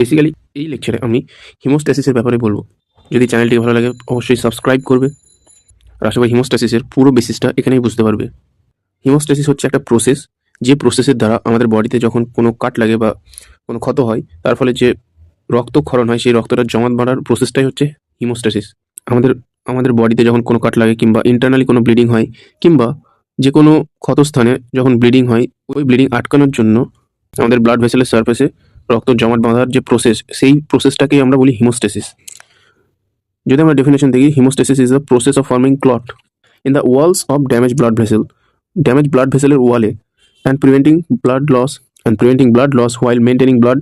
Basically এই লেকচারে আমি হিমোস্ট্যাসিসের ব্যাপারে বলবো। যদি চ্যানেলটি ভালো লাগে অবশ্যই সাবস্ক্রাইব করবে। আর আশা করি হিমোস্ট্যাসিসের পুরো বেসিসটা এখানেই বুঝতে পারবে। হিমোস্ট্যাসিস হচ্ছে একটা প্রসেস, যে প্রসেসের দ্বারা আমাদের বডিতে যখন কোনো কাট লাগে বা কোনো ক্ষত হয়, তার ফলে যে রক্তক্ষরণ হয়, সেই রক্তটা জমাট বাঁধার প্রসেসটাই হচ্ছে হিমোস্ট্যাসিস। আমাদের আমাদের বডিতে যখন কোনো কাট লাগে কিংবা ইন্টারনালি কোনো ব্লিডিং হয় কিংবা যে কোনো ক্ষতস্থানে যখন ব্লিডিং হয়, ওই ব্লিডিং আটকানোর জন্য আমাদের ব্লাড ভেসেলের সারফেসে রক্ত জমাট বাঁধার যে প্রসেস, সেই প্রসেসটাকেই আমরা বলি হিমোস্ট্যাসিস। যদি আমরা ডেফিনেশন দেখি, haemostasis is the process of forming clot in the walls of damage blood vessel. Damage blood ভেসেলের ওয়ালে and preventing blood loss while maintaining blood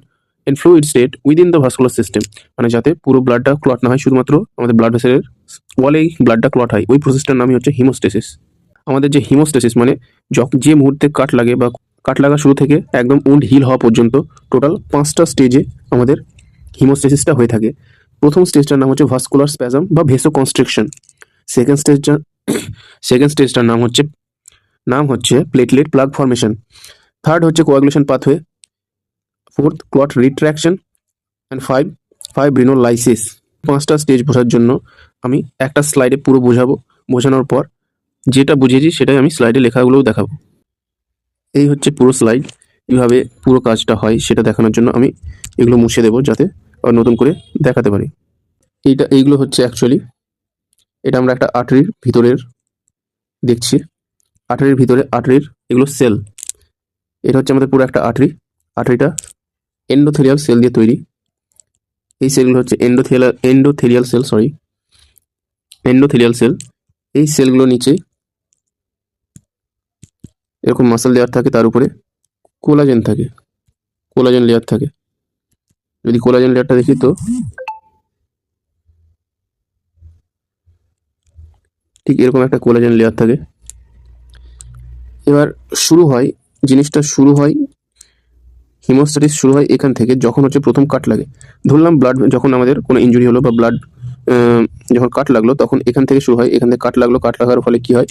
in fluid state within the vascular system। মানে যাতে পুরো ব্লাডটা clot না হয়, শুধুমাত্র আমাদের blood ভেসেলের ওয়ালেই ব্লাডটা clot হয়, ওই প্রসেসটার নামই হচ্ছে হিমোস্ট্যাসিস। আমাদের যে হিমোস্ট্যাসিস মানে যে মুহূর্তে কাট লাগে বা কাট লাগা শুরু থেকে একদম উন্ড হিল হওয়া পর্যন্ত টোটাল 5টা স্টেজে আমাদের হিমোস্ট্যাসিসটা হয়ে থাকে। প্রথম স্টেজটার নাম হচ্ছে ভাস্কুলার স্প্যাজম বা ভেসো কনস্ট্রিকশন। সেকেন্ড স্টেজটার নাম হচ্ছে প্লেটলেট প্লাগ ফর্মেশন। থার্ড হচ্ছে coagulation pathway. Fourth clot retraction. And fibrinolysis. 5টা স্টেজ বোঝার জন্য আমি একটা স্লাইডে পুরো বোঝানোর পর যেটা বুঝিয়েছি সেটাই আমি স্লাইডে লেখাগুলোও দেখাবো। এই হচ্ছে পুরো স্লাইড। কীভাবে পুরো কাজটা হয় সেটা দেখানোর জন্য আমি এগুলো মুছে দেবো, যাতে আবার নতুন করে দেখাতে পারি। এইগুলো হচ্ছে অ্যাকচুয়ালি, এটা আমরা একটা আর্টারির ভিতরের দেখছি। আর্টারির এগুলো সেল। এটা হচ্ছে আমাদের পুরো একটা আর্টারিটা এন্ডোথেলিয়াল সেল দিয়ে তৈরি। এই সেলগুলো হচ্ছে এন্ডোথেলিয়াল সেল। এই সেলগুলো নিচে এরকম মাসল লেয়ার থাকে, তার উপরে কোলাজেন লেয়ার থাকে। যদি কোলাজেন লেয়ারটা দেখি তো ঠিক এরকম একটা কোলাজেন লেয়ার থাকে। এবার জিনিসটা শুরু হয়, হিমোস্ট্যাসিস শুরু হয় এখান থেকে, যখন হচ্ছে প্রথম কাট লাগে। ধরলাম যখন আমাদের কোনো ইনজুরি হলো বা ব্লাড যখন কাট লাগলো, তখন এখান থেকে শুরু হয়। এখান থেকে কাট লাগার ফলে কি হয়,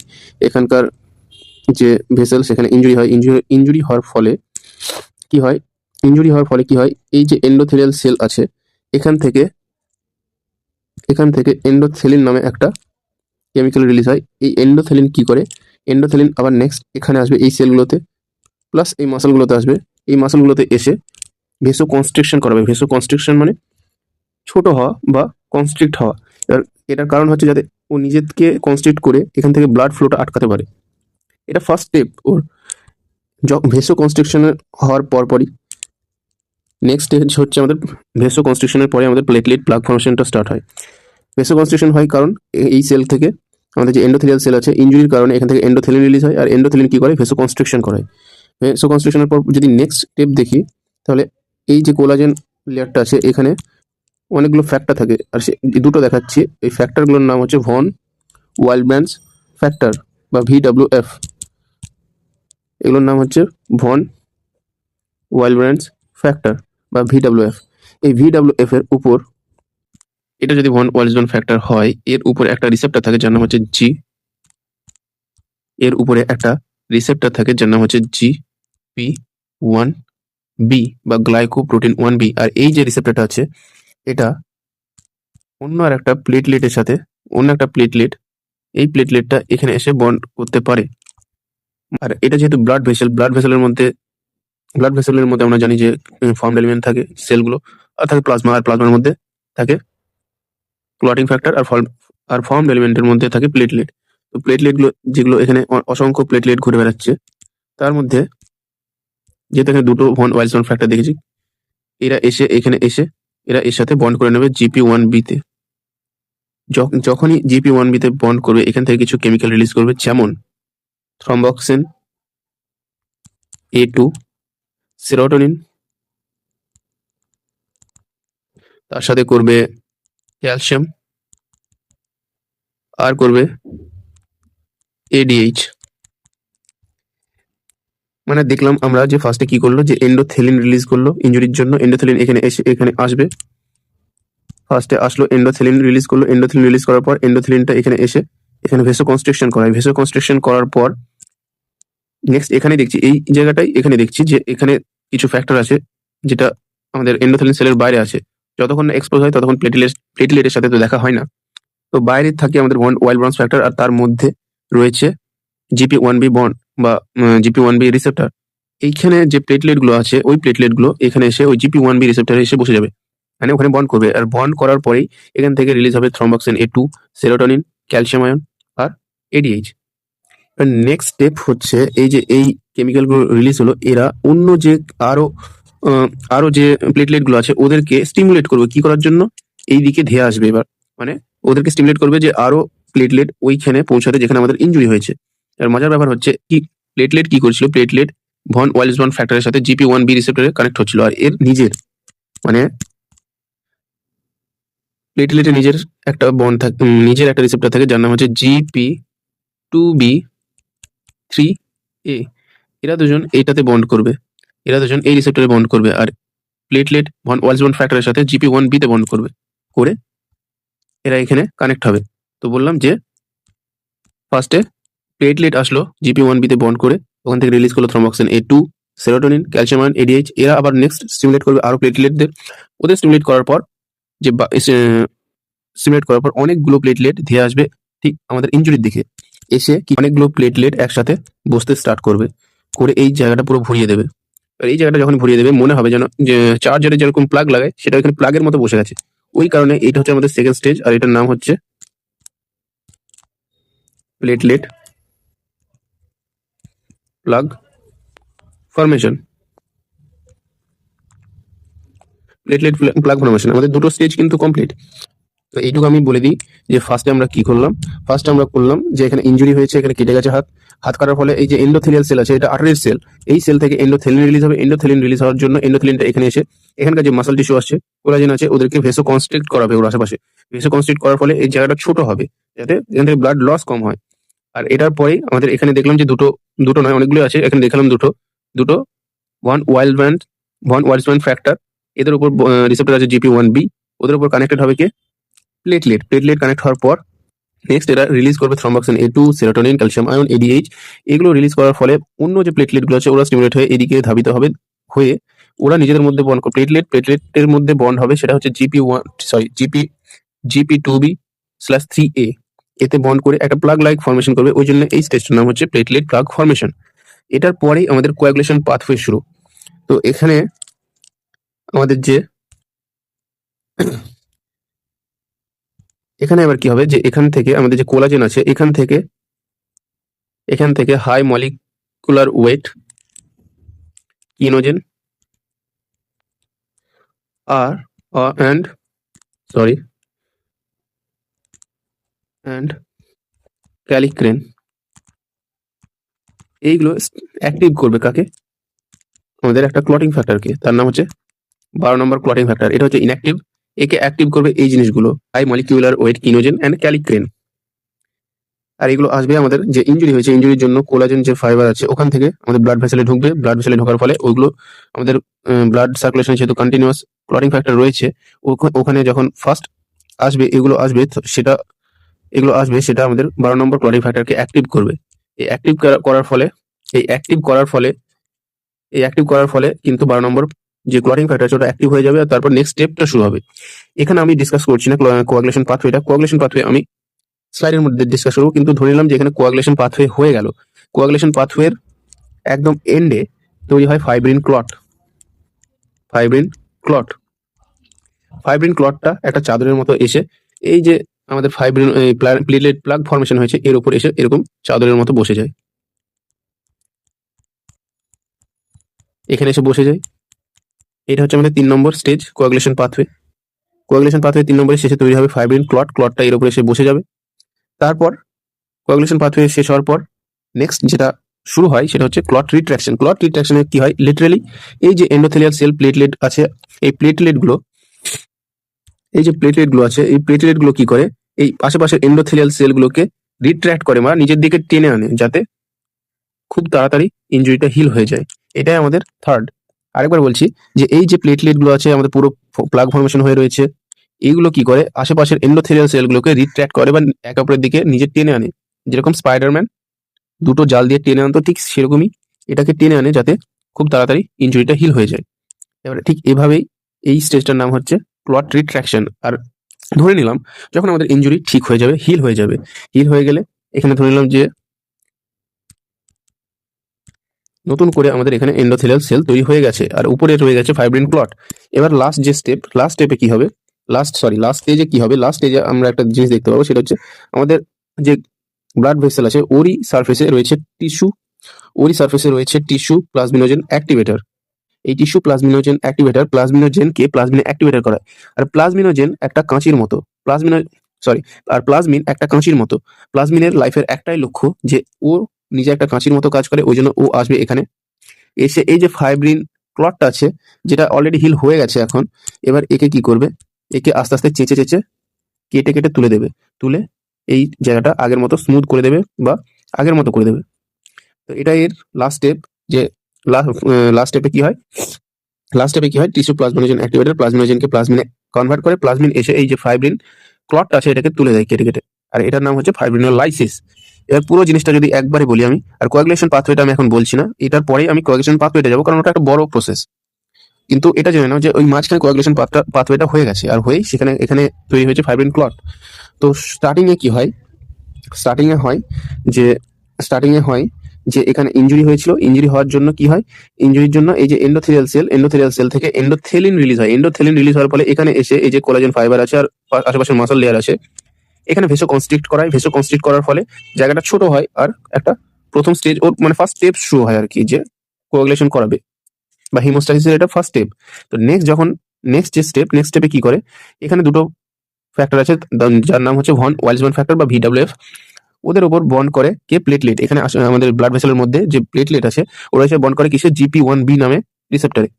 এখানকার যে ভেসেল সেখানে ইনজুরি হয়। ইনজুরি হওয়ার ফলে কি হয়, এই যে এন্ডোথেলিয়াল সেল আছে, এখান থেকে এন্ডোথেলিন নামে একটা কেমিক্যাল রিলিজ হয়। এই এন্ডোথেলিন কি করে, এন্ডোথেলিন আবার নেক্সট এখানে আসবে এই সেলগুলোতে, প্লাস এই মাসলগুলোতে আসবে। এই মাসলগুলোতে এসে ভেসো কনস্ট্রিকশন করাবে। ভেসো কনস্ট্রিকশন মানে ছোট হওয়া বা কনস্ট্রিক্ট হওয়া। এটার কারণ হচ্ছে যাতে ও নিজেকে কনস্ট্রিক্ট করে এখান থেকে ব্লাড ফ্লোটা আটকাতে পারে। এটা ফার্স্ট স্টেপ ওর। ভেসো কনস্ট্রিকশনের হওয়ার পরপরই নেক্সট স্টেজ হচ্ছে আমাদের ভেসো কনস্ট্রিকশনের পরে আমাদের প্লেটলেট প্লাগ ফর্মেশনটা স্টার্ট হয়। ভেসো কনস্ট্রিকশন হয় কারণ এই সেল থেকে আমাদের যে এন্ডোথেলিয়াল সেল আছে, ইনজুরির কারণে এখান থেকে এন্ডোথেলিন রিলিজ হয়, আর এন্ডোথেলিন কি করে, ভেসো কনস্ট্রিকশন করায়। ভেসো কনস্ট্রিকশনের পর যদি নেক্সট স্টেপ দেখি, তাহলে এই যে কোলাজেন লেয়ারটা আছে, এখানে অনেকগুলো ফ্যাক্টর থাকে, আর সে দুটো দেখাচ্ছি। এই ফ্যাক্টরগুলোর নাম হচ্ছে ভন ওয়াইলব্র্যান্ডস ফ্যাক্টর বা VWF। এগুলোর নাম হচ্ছে ভন ওয়াইলব্র্যান্ডস ফ্যাক্টর বা VWF। এই VWF এর উপর, এটা যদি ভন ওয়াইলব্র্যান্ড ফ্যাক্টর হয়, এর উপরে একটা রিসেপ্টর থাকে যার নাম হচ্ছে জি। এর উপরে একটা রিসেপ্টর থাকে যার নাম হচ্ছে GP1B বা গ্লাইকোপ্রোটিন 1B। আর এই যে রিসেপ্টরটা আছে, এটা অন্য একটা প্লেটলেটের সাথে, এই প্লেটলেটটা এখানে এসে বন্ড করতে পারে। আর এটা যেহেতু ব্লাড ভেসেলের মধ্যে আমরা জানি যে ফর্মড এলিমেন্ট থাকে সেলগুলো, আর থাকে প্লাজমা, আর প্লাজমার মধ্যে থাকে ক্লটিং ফ্যাক্টর, আর ফর্মড এলিমেন্টের মধ্যে থাকে প্লেটলেট। তো প্লেটলেটগুলো যেগুলো এখানে অসংখ্য প্লেটলেট ঘুরে বেড়াচ্ছে, তার মধ্যে যেহেতু এখানে দুটো ভন ওয়াইলব্র্যান্ড ফ্যাক্টর দেখেছি, এরা এর সাথে বন্ড করে নেবে GP1B তে। যখনই GP1B তে বন্ড করবে, এখান থেকে কিছু কেমিক্যাল রিলিজ করবে, যেমন থ্রম্বক্সিন, A2, সেরোটোনিন, তার সাথে করবে ক্যালসিয়াম, আর করবে ADH। মানে দেখলাম আমরা যে ফার্স্টে কি করলো, যে এন্ডোথেলিন রিলিজ করলো ইনজুরির জন্য। এন্ডোথেলিন এখানে আসবে, ফার্স্টে আসলো এন্ডোথেলিন রিলিজ করলো। এন্ডোথেলিন রিলিজ করার পর এন্ডোথেলিনটা এখানে ভেসো কনস্ট্রিকশন করায়। ভেসো কনস্ট্রিকশন করার পর নেক্সট এখানে দেখছি যে এখানে কিছু ফ্যাক্টর আছে, যেটা আমাদের এন্ডোথেলিন সেলের বাইরে আছে। যতক্ষণ না এক্সপোজ হয় ততক্ষণ প্লেটলেটের সাথে তো দেখা হয় না। তো বাইরে থাকে আমাদের ওয়াইল্ড ব্রাঞ্চ ফ্যাক্টর, আর তার মধ্যে রয়েছে GP1B বন্ড বা GP1B রিসেপ্টর। এইখানে যে প্লেটলেট গুলো আছে ওই প্লেটলেট গুলো এখানে এসে ওই GP1B রিসেপ্টরে এসে বসে যাবে, মানে ওখানে বন্ড করবে। আর বন্ড করার পরেই এখান থেকে রিলিজ হবে থ্রম্বক্সিন A2, সেরোটোনিন, ক্যালসিয়াম আয়ন আর ADH। নেক্সট স্টেপ হচ্ছে এই কেমিক্যাল গুলো রিলিজ হলো, এরা অন্য যে আরো যে প্লেটলেট গুলো আছে ওদেরকে স্টিমুলেট করবে। কি করার জন্য? এই দিকে ধেয়ে আসবে এবার, মানে ওদেরকে স্টিমুলেট করবে যে আরো প্লেটলেট ওইখানে পৌঁছাতে যেখানে আমাদের ইনজুরি হয়েছে। আর মজার ব্যাপার হচ্ছে কি, প্লেটলেট কি করছিল, প্লেটলেট ভন ওয়াইলসবর্ন ফ্যাক্টরের সাথে GP1B রিসেপ্টরে কানেক্ট হচ্ছিল। আর এর নিজের মানে প্লেটলেটের নিজের একটা বন্ড থাকে, নিজের একটা রিসেপ্টর থাকে যার নাম হচ্ছে GP2B3A। এরা দুজন এইটাতে বন্ড করবে, এরা দুজন এই রিসেপ্টরে বন্ড করবে, আর প্লেটলেট ভন ওয়াইলসবর্ন ফ্যাক্টরের সাথে GP1B তে বন্ড করবে, করে এরা এখানে কানেক্ট হবে। তো বললাম যে ফার্স্টে প্লেটলেট আসলো GP1B তে বন্ড করে, ওখান থেকে রিলিজ করলো থ্রম্বক্সিন A2, serotonin, calcium ion, ADH। এরা আবার নেক্সট স্টিমুলেট করবে আরো প্লেটলেটদের। ওদের স্টিমুলেট করার পর যে স্টিমুলেট করার পর অনেকগুলো প্লেটলেট ধেয়ে আসবে ঠিক আমাদের ইনজুরির দিকে, এসে কি অনেকগুলো প্লেটলেট একসাথে বসতে স্টার্ট করবে, করে এই জায়গাটা পুরো ভরিয়ে দেবে। আর এই জায়গাটা যখন ভরিয়ে দেবে মনে হবে যেন যে চার্জারে যেরকম প্লাগ লাগায় সেটা এখানে প্লাগের মতো বসে গেছে। ওই কারণে এটা হচ্ছে আমাদের সেকেন্ড স্টেজ, আর এটার নাম হচ্ছে platelet plug formation. Platelet plug formation আমাদের দুটো স্টেজ কিন্তু কমপ্লিট। তো এইটুকু আমি বলে দিই যে ফার্স্টে আমরা কি করলাম। ফার্স্টে আমরা করলাম যে এখানে ইনজুরি হয়েছে, এখানে কেটে গেছে হাত, হাত কাটার ফলে এই যে এন্ডোথেলিয়াল সেল আছে, এটা আর্টারির সেল, এই সেল থেকে এন্ডোথেলিন রিলিজ হবে। এন্ডোথেলিন রিলিজ হওয়ার জন্য এন্ডোথেলিনটা এখানে এসে এখানকার যে মাসল টিস্যু আছে, কোলাজেন আছে, ওদেরকে ভেসো কনস্ট্রিক্ট করাবে ওর আশেপাশে। ভেসো কনস্ট্রিক্ট করার ফলে এই জায়গাটা ছোট হবে, যাতে এখান থেকে ব্লাড লস কম হয়। আর এটার পরেই আমাদের এখানে দেখলাম যে দুটো নয় অনেকগুলো আছে, এখানে দেখালাম দুটো ভন ওয়াইলসম্যান ফ্যাক্টর, এদের উপর রিসেপ্টর আছে GP1B, ওদের উপর কানেক্টেড হবে কে? প্লেটলেট কানেক্ট হওয়ার পর নেক্সট এরা রিলিজ করবে থ্রম্বক্সিন A2, serotonin, calcium ion, ADH। এগুলো রিলিজ করার ফলে অন্য যে প্লেটলেটগুলো আছে ওরা স্টিমুলেট হয়ে এদিকে ধাবিত হবে, হয়ে ওরা নিজেদের মধ্যে বন্ড প্লেটলেটের মধ্যে বন্ড হবে, সেটা হচ্ছে GP2B/3A। এতে বন্ড করে একটা প্লাগ লাইক ফর্মেশন করবে, ওই জন্য এই স্টেজটার নাম হচ্ছে প্লেটলেট প্লাগ ফর্মেশন। এটার পরেই আমাদের কোয়াগুলেশন পাথওয়ে শুরু। তো এখানে আমাদের যে এখানে আবার কি হবে, যে এখান থেকে আমাদের যে কোলাজেন আছে এখান থেকে হাই মলিকুলার ওয়েট কিনোজেন আর অ্যান্ড ক্যালিক্রেন, এইগুলো অ্যাক্টিভ করবে কাকে? আমাদের একটা ক্লটিং ফ্যাক্টরকে, তার নাম হচ্ছে 12 নম্বর ক্লটিং ফ্যাক্টর। এটা হচ্ছে ইনঅ্যাক্টিভ, একে অ্যাক্টিভ করবে এই জিনিসগুলো, হাই মলিকিউলার ওয়েট কিনোজেন অ্যান্ড ক্যালিক্রেন। আর এগুলো আসবে আমাদের যে ইনজুরি হয়েছে, ইনজুরির জন্য কোলাজেন যে ফাইবার আছে ওখান থেকে আমাদের ব্লাড ভেসেলে ঢুকবে। ব্লাড ভেসেলে ঢোকার ফলে ওইগুলো আমাদের ব্লাড সার্কুলেশন যেহেতু কন্টিনিউয়াস ক্লটিং ফ্যাক্টর রয়েছে, ওখানে যখন ফার্স্ট আসবে এগুলো আসবে সেটা আমাদের 12 নম্বর ক্লটিং ফ্যাক্টরকে অ্যাক্টিভ করবে। এই অ্যাক্টিভ করার ফলে কিন্তু 12 নম্বর যে ক্লটিং ফ্যাক্টর আছে ওটা অ্যাক্টিভ হয়ে যাবে, আর তারপর নেক্সট স্টেপটা শুরু হবে। এখানে আমি ডিসকাস করছি না কোয়াগুলেশন পাথওয়ে আমি স্লাইডের মধ্যে ডিসকাস করবো, কিন্তু ধরে নিলাম যে এখানে কোয়াগুলেশন পাথওয়ে হয়ে গেল। কোয়াগুলেশন পাথওয়ের একদম এন্ডে তৈরি হয় ফাইব্রিন ক্লটটা একটা চাদরের মতো এসে এই যে আমাদের প্লেটলেট প্লাগ ফর্মেশন হয়েছে এর উপর এসে এরকম চাদরের মতো বসে যায়, এখানে এসে বসে যায়। এটা হচ্ছে আমাদের 3 নম্বর স্টেজ কোয়াগুলেশন পাথওয়ে। 3 নম্বরের শেষে তৈরি হবে ফাইব্রিন ক্লটটা এর উপর এসে বসে যাবে। তারপর কোয়াগুলেশন পাথওয়ে শেষ হওয়ার পর নেক্সট যেটা শুরু হয় সেটা হচ্ছে ক্লট রিট্রাকশনে কি হয়, লিটারালি এই যে এন্ডোথেলিয়াল সেল প্লেটলেট আছে, এই প্লেটলেটগুলো কি করে, এই আশেপাশের এন্ডোথেলিয়াল সেলগুলোকে রিট্র্যাক্ট করে বা নিজের দিকে টেনে আনে, যাতে খুব তাড়াতাড়ি ইনজুরিটা হিল হয়ে যায়। এটাই আমাদের থার্ড। আরেকবার বলছি যে এই যে প্লেটলেটগুলো আছে আমাদের পুরো প্লাগ ফর্মেশন হয়ে রয়েছে, এইগুলো কি করে আশেপাশের এন্ডোথেলিয়াল সেলগুলোকে রিট্র্যাক্ট করে বা একে অপরের দিকে নিজে টেনে আনে। যেরকম স্পাইডারম্যান দুটো জাল দিয়ে টেনে আনতো, ঠিক সেরকমই এটাকে টেনে আনে যাতে খুব তাড়াতাড়ি ইনজুরিটা হিল হয়ে যায়। এবারে ঠিক এভাবেই এই স্টেজটার নাম হচ্ছে ক্লট রিট্রাকশন। আর ধরে নিলাম যখন আমাদের ইনজুরি ঠিক হয়ে যাবে, হিল হয়ে যাবে, হিল হয়ে গেলে এখানে ধরে নিলাম যে নতুন করে আমাদের এখানে এন্ডোথেলিয়াল সেল তৈরি হয়ে গেছে আর উপরে রয়ে গেছে ফাইব্রিন ক্লট। এবার লাস্ট যে স্টেপ, লাস্ট স্টেপে কি হবে, লাস্ট স্টেজে কি হবে, লাস্ট স্টেজে আমরা একটা জিনিস দেখতে পাবো, সেটা হচ্ছে আমাদের যে ব্লাড ভেসেল আছে ওরই সারফেসে রয়েছে টিস্যু, ওরই সারফেসে রয়েছে টিস্যু প্লাজমিনোজেন অ্যাক্টিভেটর। এই টিস্যু প্লাজমিনোজেন অ্যাক্টিভেটর প্লাজমিনোজেনকে প্লাজমিনে অ্যাক্টিভেটর করায়। আর প্লাজমিনোজেন একটা কাঁচির মতো, প্লাজমিন একটা কাঁচির মতো। প্লাজমিনের লাইফের একটাই লক্ষ্য যে ও নিজে একটা কাঁচির মতো কাজ করে, ওই জন্য ও আসবে এখানে, এসে এই যে ফাইব্রিন ক্লটটা আছে যেটা অলরেডি হিল হয়ে গেছে এখন, এবার একে কি করবে, একে আস্তে আস্তে চেঁচে চেঁচে কেটে কেটে তুলে দেবে, তুলে এই জায়গাটা আগের মতো স্মুথ করে দেবে বা আগের মতো করে দেবে। তো এটা এর লাস্ট স্টেপ। যে লাস্ট স্টেপে কি হয়, টিস্যু প্লাজমিনোজেন অ্যাক্টিভেটর প্লাজমিনোজেনকে প্লাজমিনে কনভার্ট করে, প্লাজমিন এসে এই যে ফাইব্রিন ক্লটটা আছে এটাকে তুলে দেয় কেটে কেটে, আর এটার নাম হচ্ছে ফাইব্রিনোলাইসিস। এবার পুরো জিনিসটা যদি একবারে বলি আমি, আর কোয়াগুলেশন পাথওয়েটা আমি এখন বলছি না, এটার পরেই আমি কোয়াগুলেশন পাথওয়েটা যাবো, কারণ ওটা একটা বড় প্রসেস। কিন্তু এটা জেনে নাও যে ওই মাঝখানে কোয়াগুলেশন পাথওয়েটা হয়ে গেছে, আর হয়েই সেখানে এখানে তৈরি হয়েছে ফাইব্রিন ক্লট। তো স্টার্টিংয়ে কি হয়, স্টার্টিংয়ে হয় যে স্টার্টিংয়ে হয় যে এখানে ইনজুরি হয়েছিল, ইনজুরি হওয়ার জন্য কি হয়, ইনজুরির জন্য এই যে এন্ডোথেলিয়াল সেল থেকে এন্ডোথেলিন রিলিজ হয়। এন্ডোথেলিন রিলিজ হওয়ার ফলে এখানে এসে এই যে কোলাজেন ফাইবার আছে আর আশেপাশের মাসল লেয়ার আছে, এখানে ভেসো কনস্ট্রিক্ট করায়। ভেসো কনস্ট্রিক্ট করার ফলে জায়গাটা ছোট হয় আর একটা প্রথম স্টেজ ওর মানে ফার্স্ট স্টেপ শুরু হয় আর কি, যে কোয়াগুলেশন করাবে বা হিমোস্ট্যাসিসের এটা ফার্স্ট স্টেপ। তো নেক্সট স্টেপে কি করে, এখানে দুটো ফ্যাক্টর আছে যার নাম হচ্ছে ভন ওয়াইলসম্যান ফ্যাক্টর বা ভিডব্লিউএফ। ওদের উপর বন্ড করে কে প্লেটলেট, এখানে আমাদের ব্লাড ভেসেলের মধ্যে যে প্লেটলেট আছে ওরা এসে বন্ড করে কিসে, GP1B নামে রিসেপ্টরে।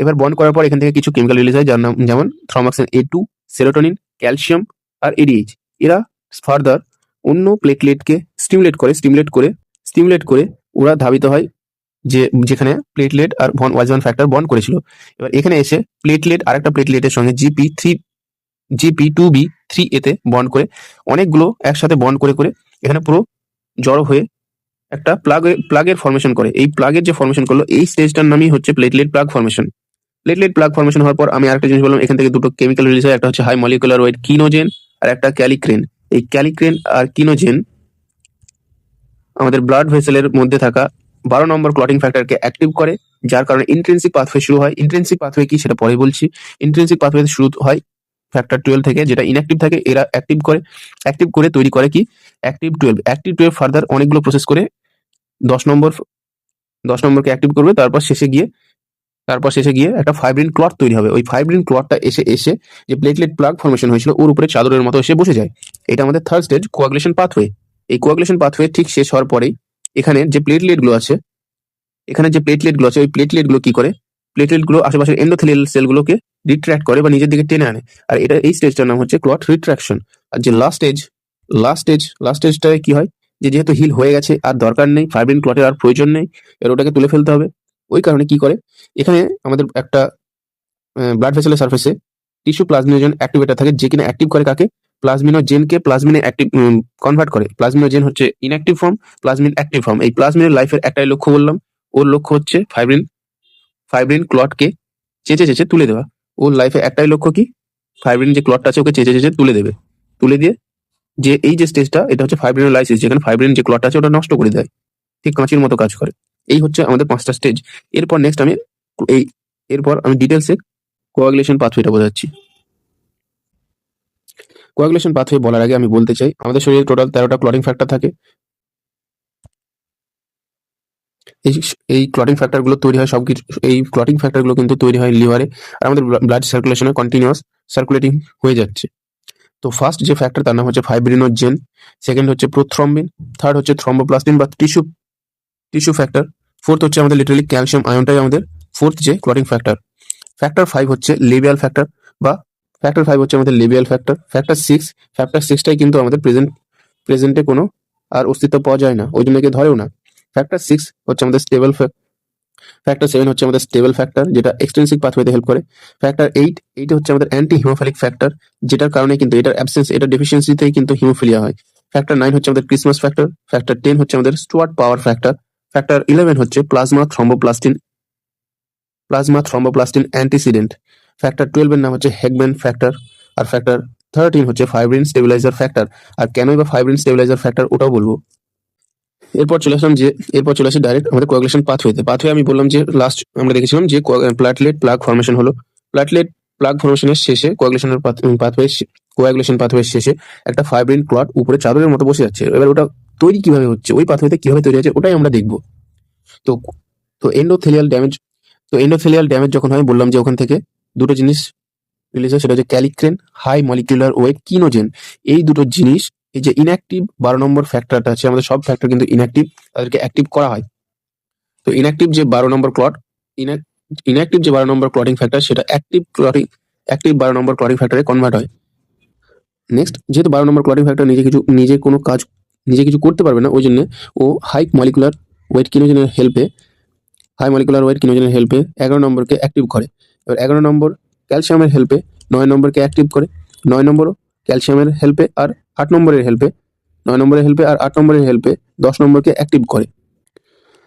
এবার বন্ড করার পর এখান থেকে কিছু কেমিক্যাল রিলিজ হয় যার নাম যেমন থ্রমাক্সিন A2, সেরোটোনিন, ক্যালসিয়াম আর ADH। এরা ফার্দার অন্য প্লেটলেটকে স্টিমুলেট করে ওরা ধাবিত হয় যে যেখানে প্লেটলেট আর ভন ওয়াইলসম্যান ফ্যাক্টর বন্ড করেছিল। এবার এখানে এসে প্লেটলেট আরেকটা প্লেটলেটের সঙ্গে GP2B3A তে বন্ড করে, অনেকগুলো একসাথে বন্ড করে করে এখানে পুরো জড়ো হয়ে একটা প্লাগের ফর্মেশন করে। এই প্লাগের যে ফর্মেশন করলো এই স্টেজটার নামই হচ্ছে platelet plug formation. Platelet plug formation হওয়ার পর আমি আরেকটা জিনিস বললাম, এখান থেকে দুটো কেমিক্যাল রিলিজ হয়, একটা হচ্ছে হাই মলিকুলার ওয়েট কিনোজেন আর একটা ক্যালিক্রেন। এই ক্যালিক্রেন আর কিনোজেন আমাদের ব্লাড ভেসেলের মধ্যে থাকা 12 নম্বর ক্লটিং ফ্যাক্টরকে অ্যাক্টিভ করে, যার কারণে ইন্ট্রিনসিক পাথওয়ে শুরু হয়। ইন্ট্রিনসিক পাথওয়ে কি সেটা পরে বলছি। ইন্ট্রিনসিক পাথওয়ে শুরু হয় ফ্যাক্টর 12 থেকে, যেটা ইনঅ্যাক্টিভ থাকে এরা অ্যাক্টিভ করে তৈরি করে কি অ্যাক্টিভ 12 ফার্দার অনেকগুলো প্রসেস করে 10 নম্বরকে অ্যাক্টিভ করবে, তারপর শেষে গিয়ে একটা ফাইব্রিন ক্লট তৈরি হবে। ওই ফাইব্রিন ক্লটটা এসে যে প্লেটলেট প্লাগ ফর্মেশন হয়েছিল ওর উপরে চাদরের মতো এসে বসে যায়। এটা আমাদের থার্ড স্টেজ কোয়াগুলেশন পাথওয়ে। এই কোয়াগুলেশন পাথওয়ে ঠিক শেষ হওয়ার পরেই এখানে যে প্লেটলেটগুলো আছে ওই প্লেটলেটগুলো কি করে, প্লেটলেটগুলো আশেপাশের এন্ডোথেলিয়াল সেলগুলোকে রিট্র্যাক্ট করে বা নিজের দিকে টেনে আনে। আর এই স্টেজটার নাম হচ্ছে ক্লট রিট্রাকশন। আর যে লাস্ট স্টেজটায় কি হয়, যে যেহেতু হিল হয়ে গেছে আর দরকার নেই, ফাইব্রিন ক্লটের আর প্রয়োজন নেই, এবার ওটাকে তুলে ফেলতে হবে। ওই কারণে কি করে, এখানে আমাদের একটা ব্লাড ভেসেলের সারফেসে টিস্যু প্লাজমিনোজেন অ্যাক্টিভেটর থাকে, যে কিনা অ্যাক্টিভ করে কাকে, প্লাজমিনোজেনকে প্লাজমিনে অ্যাক্টিভ কনভার্ট করে। প্লাজমিনোজেন হচ্ছে inactive form, plasmin active form. এই প্লাজমিনের লাইফের একটাই লক্ষ্য বললাম, ওর লক্ষ্য হচ্ছে ফাইব্রিন ক্লটকে চেঁচে চেঁচে তুলে দেওয়া। ওর লাইফে একটাই লক্ষ্য কি, ফাইব্রিন যে ক্লটটা আছে ওকে চেঁচে চেঁচে তুলে দেবে, তুলে দিয়ে যে এই যে স্টেজটা এটা হচ্ছে ফাইব্রিনোলাইসিস, যেখানে ফাইব্রিন যে ক্লটটা আছে ওটা নষ্ট করে দেয়, ঠিক কাঁচির মতো কাজ করে। এই হচ্ছে আমাদের 5টা স্টেজ। এরপর আমি ডিটেলসে কোয়াগুলেশন পাথওয়েটা বোঝাচ্ছি। কোয়াগুলেশন পাথওয়ে বলার আগে আমি বলতে চাই, আমাদের শরীরে টোটাল 13টা ক্লটিং ফ্যাক্টর থাকে। এই ক্লটিং ফ্যাক্টরগুলো তৈরি হয় এই ক্লটিং ফ্যাক্টরগুলো কিন্তু তৈরি হয় লিভারে, আর আমাদের ব্লাড সার্কুলেশনে কন্টিনিউয়াস সার্কুলেটিং হয়ে যাচ্ছে। তো ফার্স্ট যে ফ্যাক্টর তার নাম হচ্ছে ফাইব্রিনোজেন, সেকেন্ড হচ্ছে প্রোথ্রম্বিন, থার্ড হচ্ছে থ্রম্বোপ্লাস্টিন বা টিস্যু ফ্যাক্টর, ফোর্থ হচ্ছে আমাদের লিটারালি ক্যালসিয়াম আয়নটাই আমাদের ফোর্থ যে ক্লটিং ফ্যাক্টর। ফ্যাক্টর 5 হচ্ছে লেবিয়াল ফ্যাক্টর বা ফ্যাক্টর 5 হচ্ছে আমাদের লেবিয়াল ফ্যাক্টর। ফ্যাক্টর 6টাই কিন্তু আমাদের প্রেজেন্টে কোনো আর অস্তিত্ব পাওয়া যায় না, ওই জন্য একে ধরেও না। ফ্যাক্টর 6 হচ্ছে আমাদের স্টেবল ফ্যাক্টর 7 হচ্ছে আমাদের স্টেবল ফ্যাক্টর, যেটা এক্সট্রিনসিক পাথওয়েতে হেল্প করে। ফ্যাক্টর 8 হচ্ছে আমাদের অ্যান্টি হিমোফিলিক ফ্যাক্টর, যেটার কারণে কিন্তু এটার অ্যাবসেন্স, এটা ডেফিসিয়েন্সিতেই কিন্তু হিমোফিলিয়া হয়। ফ্যাক্টর 9 হচ্ছে আমাদের ক্রিসমাস ফ্যাক্টর। ফ্যাক্টর 10 হচ্ছে আমাদের স্টুয়ার্ট পাওয়ার ফ্যাক্টর। ফ্যাক্টর 11 হচ্ছে প্লাজমা থ্রম্বোপ্লাস্টিন অ্যান্টিসিডেন্ট। ফ্যাক্টর 12 এর নাম হচ্ছে হেগম্যান ফ্যাক্টর, আর ফ্যাক্টর 13 হচ্ছে ফাইব্রিন স্টেবিলাইজার ফ্যাক্টর। আর কেনই বা ফাইব্রিন স্টেবিলাইজার ফ্যাক্টর ওটাও বলবো। এরপর চলে আসি ডাইরেক্ট আমাদের কোয়াগুলেশন পাথওয়েতে। পাথওয়ে আমি বললাম যে লাস্ট আমরা দেখেছিলাম যে প্ল্যাটলেট প্লাগ ফর্মেশন হলো। প্ল্যাটলেট প্লাগ ফর্মেশনের শেষে কোয়াগুলেশন পাথওয়ে শেষে একটা ফাইব্রিন ক্লট উপরে চাদরের মতো বসে যাচ্ছে। এবার ওটা তৈরি কিভাবে হচ্ছে, ওই পাথওয়েতে কিভাবে তৈরি হচ্ছে ওটাই আমরা দেখবো। তো তো এন্ডোথেলিয়াল ড্যামেজ যখন হয়, বললাম যে ওখান থেকে দুটো জিনিস রিলিজ হয়, সেটা হচ্ছে ক্যালিক্রেন হাই মলিকুলার ওয়েট কিনোজেন। এই দুটো জিনিস, এই যে ইনঅ্যাক্টিভ 12 নম্বর ফ্যাক্টরটা আছে, আমাদের সব ফ্যাক্টর কিন্তু ইনঅ্যাক্টিভ, তাদেরকে অ্যাক্টিভ করা হয়। তো ইনঅ্যাক্টিভ যে 12 নম্বর ক্লটিং ফ্যাক্টর, সেটা অ্যাক্টিভ 12 নম্বর ক্লটিং ফ্যাক্টরে কনভার্ট হয়। নেক্সট, যেহেতু 12 নম্বর ক্লটিং ফ্যাক্টর নিজে কিছু করতে পারবে না, ওই জন্য ও হাই মলিকুলার ওয়েট কিনোজেনের হেল্পে 11 নম্বরকে অ্যাক্টিভ করে। এবার 11 নম্বর ক্যালসিয়ামের হেল্পে 9 নম্বরকে অ্যাক্টিভ করে। 9 নম্বরও ক্যালসিয়ামের হেল্পে আর 8 নম্বরের হেল্পে 9 নম্বরের হেল্পে আর 8 নম্বরের হেল্পে 10 নম্বরকে অ্যাক্টিভ করে।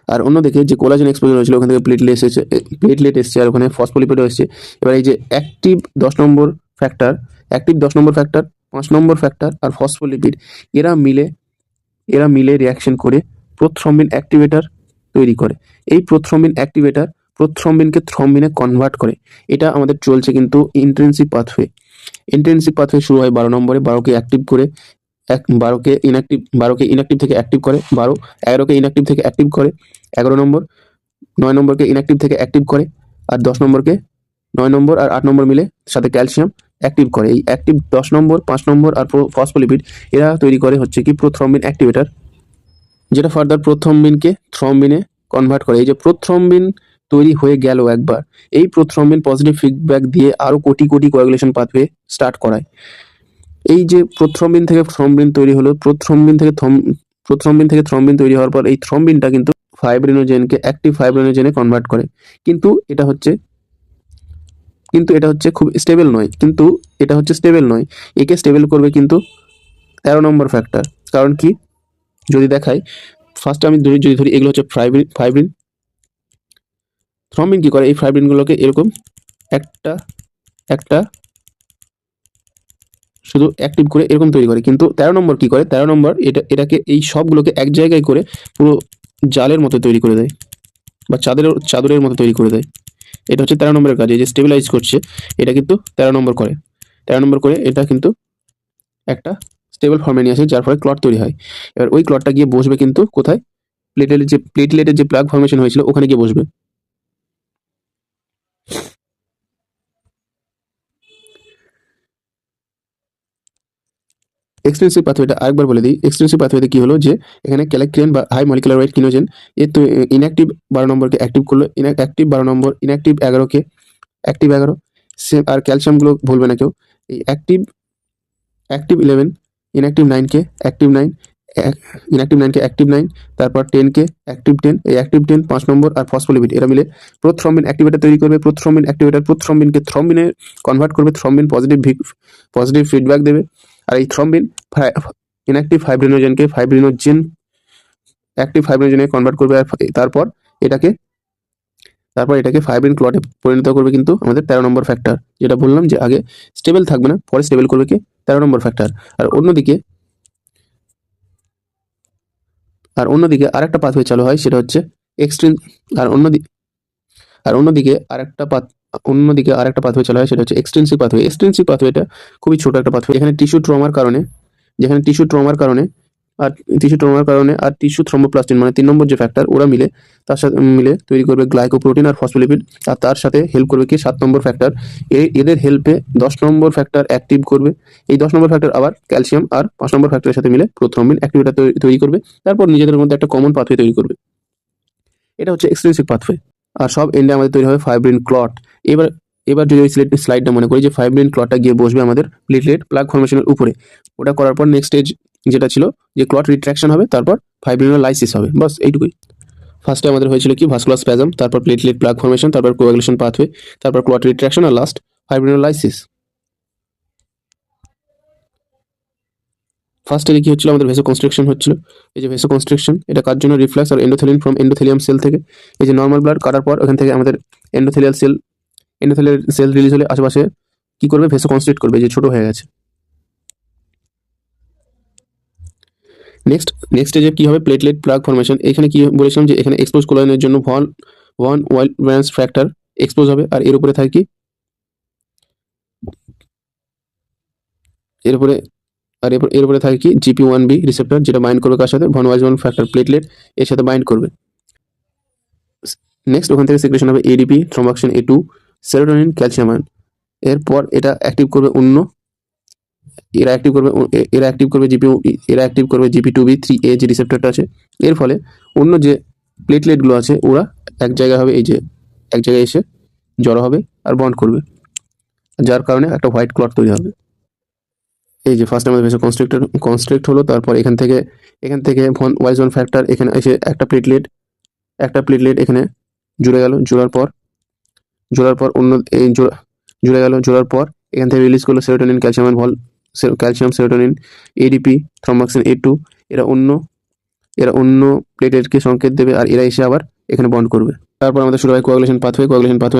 আর অন্যদিকে যে কোলাজেন এক্সপোজার হয়েছিল, ওখান থেকে প্লেটলেট এসেছে, আর ওখানে ফসফোলিপিডও এসেছে। এবার এই যে অ্যাক্টিভ 10 নম্বর ফ্যাক্টর, 5 নম্বর ফ্যাক্টর আর ফসফোলিপিড, এরা মিলে রিয়াকশন করে প্রোথ্রম্বিন অ্যাক্টিভেটর তৈরি করে। এই প্রোথ্রম্বিন অ্যাক্টিভেটর প্রোথ্রম্বিনকে থ্রম্বিনে কনভার্ট করে। এটা আমাদের চলছে কিন্তু ইন্ট্রিনসিক পাথওয়ে শুরু হয় 12 নম্বরে। 12কে অ্যাক্টিভ করে 12কে ইনঅ্যাক্টিভ থেকে অ্যাক্টিভ করে 11কে ইনঅ্যাক্টিভ থেকে অ্যাক্টিভ করে 11 নম্বর, 9 নম্বরকে ইনঅ্যাক্টিভ থেকে অ্যাক্টিভ করে, আর 10 নম্বরকে 9 নম্বর আর 8 নম্বর মিলে সাথে ক্যালসিয়াম অ্যাক্টিভ করে। এই অ্যাক্টিভ 10 নম্বর, 5 নম্বর আর ফসফোলিপিড, এরা তৈরি করে হচ্ছে কি প্রোথ্রম্বিন অ্যাক্টিভেটর, যেটা ফার্দার প্রোথ্রম্বিনকে থ্রম্বিনে কনভার্ট করে। এই যে প্রোথ্রম্বিন তৈরি হয়ে গেল একবার, এই প্রোথ্রম্বিন পজিটিভ ফিডব্যাক দিয়ে আরো কোটি কোয়াগুলেশন পাথওয়ে স্টার্ট করায়। এই যে প্রোথ্রম্বিন থেকে থ্রম্বিন তৈরি হলো, প্রোথ্রম্বিন থেকে থ্রম্বিন তৈরি হওয়ার পর এই থ্রম্বিনটা কিন্তু অ্যাক্টিভ ফাইব্রিনোজেনে কনভার্ট করে। কিন্তু এটা হচ্ছে খুব স্টেবল নয়। একে স্টেবল করবে কিন্তু 13 নম্বর ফ্যাক্টর। কারণ কি, যদি দেখাই, ফার্স্ট আমি যদি ধরি, এগুলো হচ্ছে ফাইব্রিন। থ্রম্বিন কি করে, এই ফাইব্রিনগুলোকে এরকম একটা শুধু অ্যাক্টিভ করে এরকম তৈরি করে। কিন্তু 13 নম্বর কি করে, 13 নম্বর এটাকে এই সবগুলোকে এক জায়গায় করে পুরো জালের মতো তৈরি করে দেয়, বা চাদরের মতো তৈরি করে দেয়। এটা হচ্ছে 13 নম্বরের কাজ। এই যে স্টেবিলাইজ করছে, এটা কিন্তু 13 নম্বর করে। এটা কিন্তু একটা স্টেবল ফর্মে নিয়ে আসে, যার ফলে ক্লট তৈরি হয়। এবার ওই ক্লটটা গিয়ে বসবে কিন্তু কোথায়, প্লেটলেটের যে প্লাগ ফর্মেশন হয়েছিল ওখানে গিয়ে বসবে। এক্সটেন্সিভ পাথওয়েটা আরেকবার বলে দিই। এক্সটেন্সিভ পাথওয়েতে কি হলো, যে এখানে ক্যালেক্রিয়ান বা হাই মলিকুলার ওয়েট কিনোজেন, এর তো ইনঅ্যাক্টিভ 12 নম্বরকে অ্যাক্টিভ করলো, অ্যাক্টিভ 12 নম্বর, ইনঅ্যাক্টিভ 11কে অ্যাক্টিভ 11, সেম। আর ক্যালসিয়ামগুলো ভুলবে না কেউ। এই অ্যাক্টিভ 11, ইনঅ্যাক্টিভ 9কে অ্যাক্টিভ 9, ইনঅ্যাক্টিভ 9কে অ্যাক্টিভ 9, তারপর 10কে অ্যাক্টিভ 10, এই অ্যাক্টিভ 10 5 নম্বর আর ফসফোলিপিড, এরা মিলে প্রোথ্রম্বিন অ্যাক্টিভেটর তৈরি করবে। প্রোথ্রম্বিন অ্যাক্টিভেটর প্রোথ্রম্বিনকে থ্রম্বিনে কনভার্ট করবে, থ্রম্বিন পজিটিভ ফিডব্যাক দেবে। আর এই থ্রম্বিন ইনঅ্যাক্টিভ অ্যাক্টিভ ফাইব্রিনোজেনে কনভার্ট করবে। আর তারপর এটাকে ফাইব্রিন ক্লটে পরিণত করবে কিন্তু আমাদের 13 নম্বর ফ্যাক্টর, যেটা বললাম যে আগে স্টেবল থাকবে না, পরে স্টেবল করবে কি 13 নম্বর ফ্যাক্টর। আর অন্যদিকে আরেকটা পাথওয়ে চালু হয়, সেটা হচ্ছে অন্যদিকে আরেকটা পাথওয়ে চালু হয়, সেটা হচ্ছে এক্সটেন্সিভ পাথওয়ে। এক্সটেন্সিভ পাথওয়েটা খুবই ছোট একটা পাথওয়ে, যেখানে টিস্যু ট্রমার কারণে আর টিস্যু থ্রম্বোপ্লাস্টিন, মানে 3 নম্বর যে ফ্যাক্টর, ওরা তার সাথে মিলে তৈরি করবে গ্লাইকোপ্রোটিন আর ফসফোলিপিড। আর তার সাথে হেল্প করবে কি 7 নম্বর ফ্যাক্টর। এদের হেল্পে 10 নম্বর ফ্যাক্টর অ্যাক্টিভ করবে। এই 10 নম্বর ফ্যাক্টর আবার ক্যালসিয়াম আর 5 নম্বর ফ্যাক্টরের সাথে মিলে প্রোথ্রম্বিন অ্যাক্টিভেটর তৈরি করবে। তারপর নিজেদের মধ্যে একটা কমন পাথওয়ে তৈরি করবে। এটা হচ্ছে এক্সটেন্সিভ পাথওয়ে। আর সব এন্ডে আমাদের তৈরি হবে ফাইব্রিন ক্লট। এবার যদি ওই স্লাইডটা মনে করি, যে ফাইব্রিন ক্লটটা গিয়ে বসবে আমাদের প্লেটলেট প্লাগ ফর্মেশনের উপরে। ওটা করার পর নেক্সট স্টেজ যেটা ছিল, যে ক্লট রিট্রাকশন হবে, তারপর ফাইব্রিনোলাইসিস হবে। বাস এইটুকুই। ফার্স্টে আমাদের হয়েছিল কি ভাস্কুলার স্প্যাজম, তারপর প্লেটলেট প্লাগ ফর্মেশন, তারপর কোয়াগুলেশন পাথওয়ে, তারপর ক্লট রিট্রাকশন, আর লাস্ট ফাইব্রিনোলাইসিস। ফার্স্টে কি হচ্ছিল, আমাদের ভেসো কনস্ট্রিকশন হচ্ছিল। এই যে ভেসো কনস্ট্রিকশন, এটা কার জন্য, রিফ্লাক্স আর এন্ডোথেলিন ফ্রম এন্ডোথেলিয়াম সেল থেকে। এই যে নর্মাল ব্লাড কাটার পর ওখান থেকে আমাদের endothelial cell endothelial cell release হলে আশেপাশে কি করবে, ভেসো কনস্ট্রিক্ট করবে, যে ছোট হয়ে গেছে। নেক্সট স্টেজে কি হবে, প্লেটলেট প্লাগ ফরমেশন। এখানে কি বলেছিলাম যে এখানে এক্সপোজ কোলনের জন্য one wild branch factor expose হবে, আর এর উপরে থাকে কি, এর উপরে এর উপরে থাকে কি GP1B রিসেপ্টর, যেটা বাইন্ড করবে কার সাথে, ভন ওয়াইজম্যান ফ্যাক্টর প্লেটলেট এর সাথে বাইন্ড করবে। নেক্সট ওখান থেকে সিক্রেশন হবে ADP, থ্রম্বাকশন A2, serotonin, calcium ion. এরপর এটা অ্যাক্টিভ করবে অন্য, এরা অ্যাক্টিভ করবে GP2B3A যে রিসেপ্টরটা আছে। এর ফলে অন্য যে প্লেটলেটগুলো আছে ওরা এক জায়গায় হবে, এই যে এক জায়গায় এসে জড়ো হবে আর বন্ড করবে, যার কারণে একটা হোয়াইট ক্লট তৈরি হবে। এই যে ফার্স্ট আমাদের ভেসো কনস্ট্রিক্ট হলো, তারপর এখান থেকে ভন ওয়াইজম্যান ফ্যাক্টর এখানে এসে একটা প্লেটলেট এখানে জোড়ার পর অন্য এই জোড়ার পর এখান থেকে রিলিজ করলো serotonin, calcium, serotonin, ADP, থ্রম্বাক্সিন A2। এরা অন্য প্লেটলেটকে সংকেত দেবে আর এরা এসে আবার এখানে বন্ড করবে। তারপর আমাদের শুরু হয় কোয়াগুলেশন পাথওয়ে।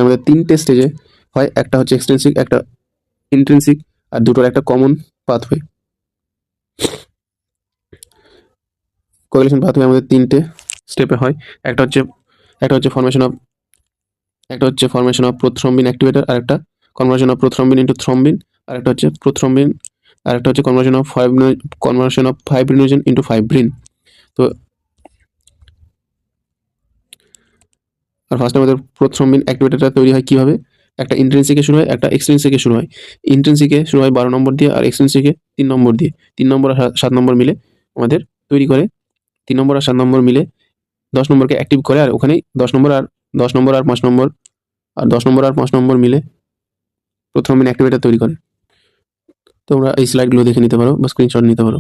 আমাদের 3টে স্টেজে হয়, একটা হচ্ছে এক্সটেন্সিক, একটা ইন্ট্রিনসিক, আর দুটোর একটা কমন পাথওয়ে। কোয়াগুলেশন পাথওয়ে আমাদের 3টে স্টেপে হয়। একটা হচ্ছে ফরমেশন অফ প্রোথ্রম্বিন অ্যাক্টিভেটর, আর একটা conversion of prothrombin into thrombin, আর একটা হচ্ছে conversion of fibrinogen into fibrin. তো আর ফার্স্টে আমাদের প্রোথ্রম্বিন অ্যাক্টিভেটরটা তৈরি হয় কিভাবে, একটা ইন্ট্রিনসিকে শুরু হয়, একটা এক্সট্রিনসিকে শুরু হয়। ইন্ট্রিনসিকে শুরু হয় 12 নম্বর দিয়ে, আর এক্সট্রিনসিকে 3 নম্বর দিয়ে। 3 নম্বর আর 7 নম্বর মিলে আমাদের তৈরি করে, 3 নম্বর আর 7 নম্বর মিলে 10 নম্বরকে অ্যাক্টিভ করে, আর ওখানেই 10 নম্বর আর 5 নম্বর আর 10 নম্বর আর 5 নম্বর মিলে প্রোথ্রম্বিন অ্যাক্টিভেটর তৈরি করে। তোমরা এই স্লাইডগুলো দেখে নিতে পারো বা স্ক্রিনশট নিতে পারো।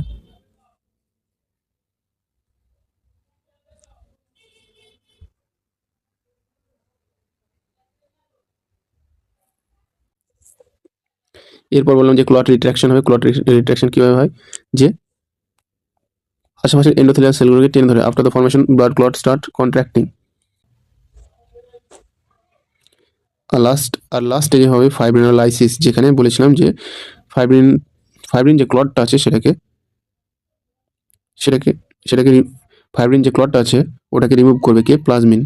এরপর বললাম যে ক্লট রিট্রাকশন হবে। ক্লট রিট্রাকশন কিভাবে হয়, যে আশেপাশের এন্ডোথেলিয়াল সেলগুলোকে টেনে ধরে। After the formation blood clot start contracting. Last স্টেজে হবে ফাইব্রিনোলাইসিস, যেখানে বলেছিলাম যে ফাইব্রিন যে ক্লটটা আছে সেটাকে ফাইব্রিন যে ক্লটটা আছে ওটাকে রিমুভ করবে কে, plasmin.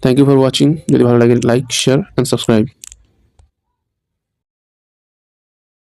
Thank you for watching. যদি ভালো লাগে লাইক, শেয়ার অ্যান্ড সাবস্ক্রাইব।